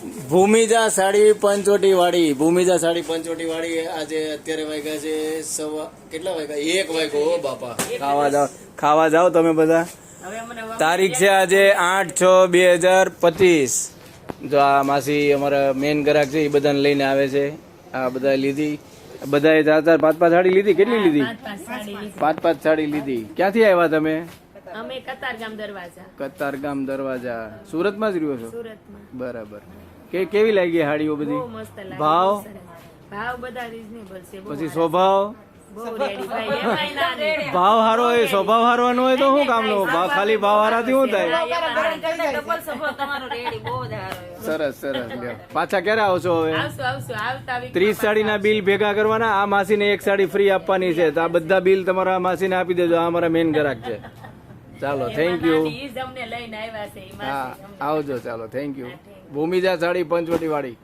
ભૂમિજા સાડી પંચોટી વાળી, ભૂમિજા સાડી પંચોટી વાળી આજે અત્યારે વાગ્યા છે કેટલા વાગ્યા? 1 વાગ્યો. હો બાપા, ખાવા જાઓ તમે બધા. તારીખ છે આજે 8/6/2025. જો આ માસી અમારા મેન ગ્રાહક છે, એ બધાને લઈને આવે છે. આ બધા લીધી, બધાએ 4-5 સાડી લીધી. કેટલી લીધી? 5 સાડી લીધી. ક્યાંથી આવ્યા તમે? અમે કતારગામ દરવાજા. કતારગામ દરવાજા. સુરતમાં જ રહ્યો છો? સુરતમાં. બરાબર. કેવી લાગી હાડીઓ બધી? બહુ મસ્ત લાગે. ભાવ બધા રીઝનેબલ છે. પછી સ્વભાવ? બહુ રેડી ભાઈ. એમાંય ના નહીં. ભાવ હારો હોય, સ્વભાવ હારો ન હોય તો શું કામનો? ખાલી ભાવ હારાથી શું થાય? ડબલ સ્વભાવ તમારો રેડી બહુ જ હારો. સરસ સરસ. લ્યો પાછા ક્યારે આવશો હવે? આવશું આવતા 30 સાડીના બિલ ભેગા કરવાના. આ માસીને 1 સાડી ફ્રી આપવાની છે, તો આ બધા બિલ તમારા માસીને આપી દેજો. આ અમારા મેન ગ્રાહક છે. ચાલો, થેન્ક યુ. અમને લઈને આવ્યા છે. હા, આવજો. ચાલો, થેન્ક યુ. ભૂમિજા સાડી પંચવટી વાળી.